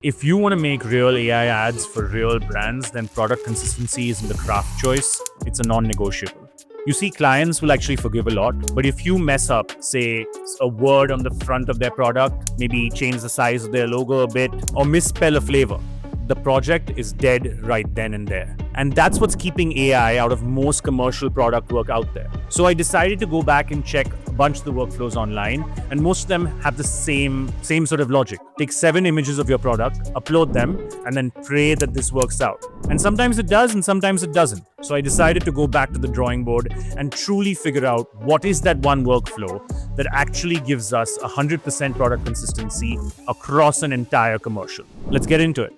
If you want to make real AI ads for real brands, then product consistency isn't the craft choice, it's a non-negotiable. You see, clients will actually forgive a lot, but if you mess up, say, a word on the front of their product, maybe change the size of their logo a bit, or misspell a flavor, the project is dead right then and there. And that's what's keeping AI out of most commercial product work out there. So I decided to go back and check a bunch of the workflows online, and most of them have the same sort of logic. Take 7 images of your product, upload them, and then pray that this works out. And sometimes it does, and sometimes it doesn't. So I decided to go back to the drawing board and truly figure out what is that one workflow that actually gives us 100% product consistency across an entire commercial. Let's get into it.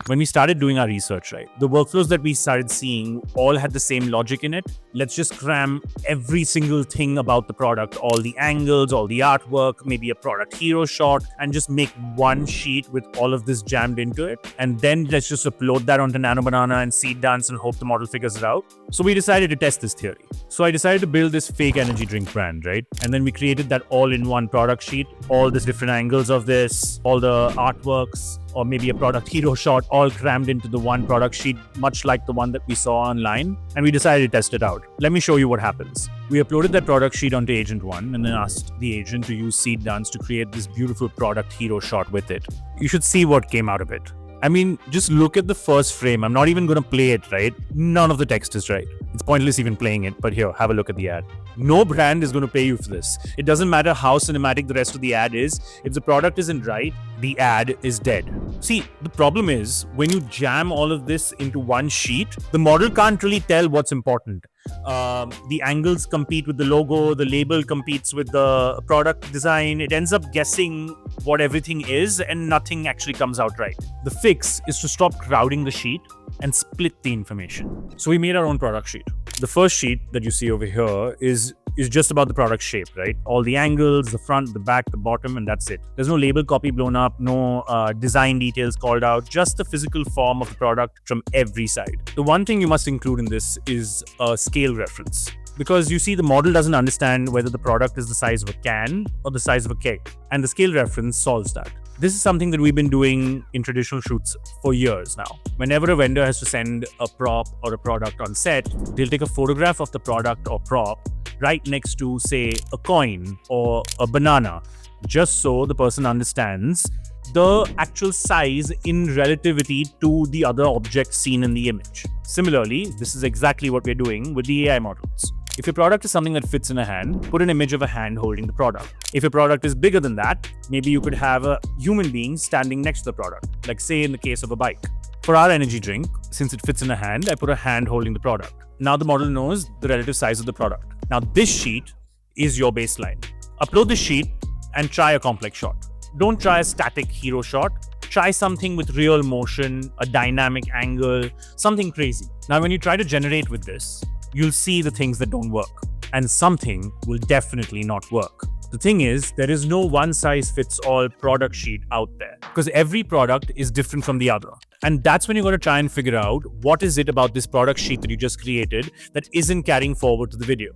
When we started doing our research, right, the workflows that we started seeing all had the same logic in it. Let's just cram every single thing about the product, all the angles, all the artwork, maybe a product hero shot, and just make one sheet with all of this jammed into it. And then let's just upload that onto Nano Banana and Seed Dance and hope the model figures it out. So we decided to test this theory. So I decided to build this fake energy drink brand, right? And then we created that all-in-one product sheet, all these different angles of this, all the artworks, or maybe a product hero shot, all crammed into the one product sheet, much like the one that we saw online. And we decided to test it out. Let me show you what happens. We uploaded that product sheet onto Agent 1 and then asked the agent to use Seed Dance to create this beautiful product hero shot with it. You should see what came out of it. I mean, just look at the first frame. I'm not even going to play it, right? None of the text is right. It's pointless even playing it, but here, have a look at the ad. No brand is going to pay you for this. It doesn't matter how cinematic the rest of the ad is. If the product isn't right, the ad is dead. See, the problem is when you jam all of this into one sheet, the model can't really tell what's important. The angles compete with the logo, the label competes with the product design. It ends up guessing what everything is and nothing actually comes out right. The fix is to stop crowding the sheet and split the information. So we made our own product sheet. The first sheet that you see over here is just about the product shape, right? All the angles, the front, the back, the bottom, and that's it. There's no label copy blown up, no design details called out, just the physical form of the product from every side. The one thing you must include in this is a scale reference. Because you see, the model doesn't understand whether the product is the size of a can or the size of a keg. And the scale reference solves that. This is something that we've been doing in traditional shoots for years now. Whenever a vendor has to send a prop or a product on set, they'll take a photograph of the product or prop right next to, say, a coin or a banana, just so the person understands the actual size in relativity to the other object seen in the image. Similarly, this is exactly what we're doing with the AI models. If your product is something that fits in a hand, put an image of a hand holding the product. If your product is bigger than that, maybe you could have a human being standing next to the product, like say in the case of a bike. For our energy drink, since it fits in a hand, I put a hand holding the product. Now the model knows the relative size of the product. Now this sheet is your baseline. Upload the sheet and try a complex shot. Don't try a static hero shot. Try something with real motion, a dynamic angle, something crazy. Now when you try to generate with this, you'll see the things that don't work, and something will definitely not work. The thing is, there is no one-size-fits-all product sheet out there because every product is different from the other. And that's when you got to try and figure out what is it about this product sheet that you just created that isn't carrying forward to the video.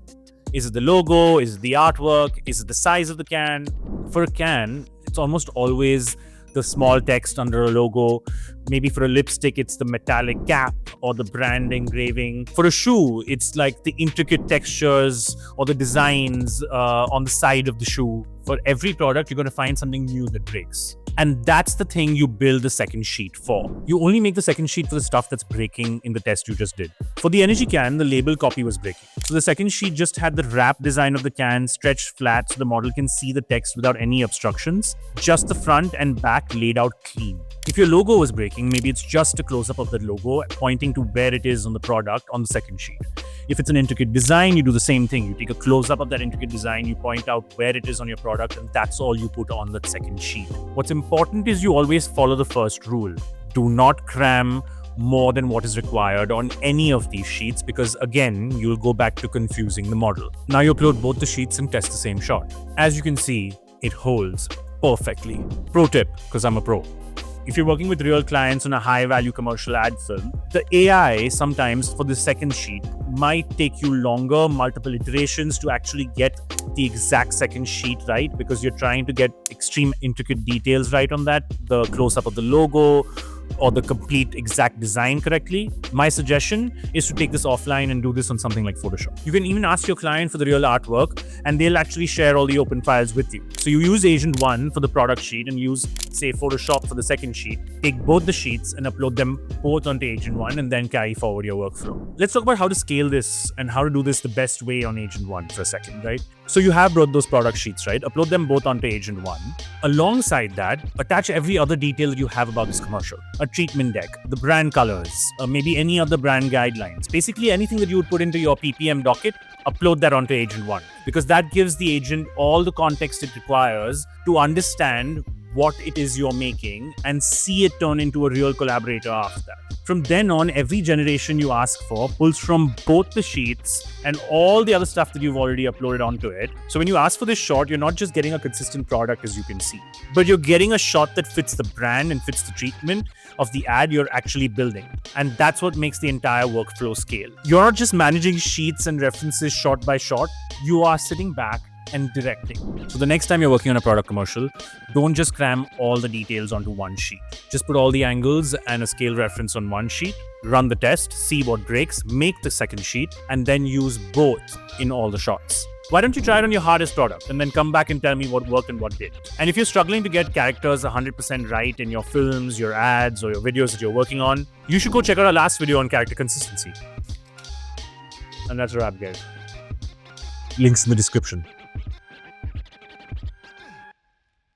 Is it the logo? Is it the artwork? Is it the size of the can? For a can, it's almost always the small text under a logo. Maybe for a lipstick, it's the metallic cap or the brand engraving. For a shoe, it's like the intricate textures or the designs on the side of the shoe. For every product, you're going to find something new that breaks. And that's the thing you build the second sheet for. You only make the second sheet for the stuff that's breaking in the test you just did. For the energy can, the label copy was breaking. So the second sheet just had the wrap design of the can stretched flat so the model can see the text without any obstructions. Just the front and back laid out clean. If your logo was breaking, maybe it's just a close-up of the logo pointing to where it is on the product on the second sheet. If it's an intricate design, you do the same thing. You take a close-up of that intricate design, you point out where it is on your product, and that's all you put on that second sheet. What's important is you always follow the first rule. Do not cram more than what is required on any of these sheets because, again, you'll go back to confusing the model. Now you upload both the sheets and test the same shot. As you can see, it holds perfectly. Pro tip, because I'm a pro. If you're working with real clients on a high value commercial ad film, the AI sometimes for the second sheet might take you longer, multiple iterations to actually get the exact second sheet right, because you're trying to get extreme intricate details right on that, the close-up of the logo or the complete exact design correctly. My suggestion is to take this offline and do this on something like Photoshop. You can even ask your client for the real artwork and they'll actually share all the open files with you. So you use Agent 1 for the product sheet and use, say, Photoshop for the second sheet. Take both the sheets and upload them both onto Agent 1 and then carry forward your workflow. Let's talk about how to scale this and how to do this the best way on Agent 1 for a second, right? So you have brought those product sheets, right? Upload them both onto Agent 1. Alongside that, attach every other detail that you have about this commercial. A treatment deck, the brand colors, maybe any other brand guidelines. Basically anything that you would put into your PPM docket, upload that onto Agent 1. Because that gives the agent all the context it requires to understand what it is you're making and see it turn into a real collaborator after that. From then on, every generation you ask for pulls from both the sheets and all the other stuff that you've already uploaded onto it. So when you ask for this shot, you're not just getting a consistent product, as you can see, but you're getting a shot that fits the brand and fits the treatment of the ad you're actually building. And that's what makes the entire workflow scale. You're not just managing sheets and references shot by shot, you are sitting back and directing. So the next time you're working on a product commercial, don't just cram all the details onto one sheet. Just put all the angles and a scale reference on one sheet, run the test, see what breaks, make the second sheet, and then use both in all the shots. Why don't you try it on your hardest product and then come back and tell me what worked and what didn't? And if you're struggling to get characters 100% right in your films, your ads, or your videos that you're working on, you should go check out our last video on character consistency. And that's a wrap, guys. Links in the description.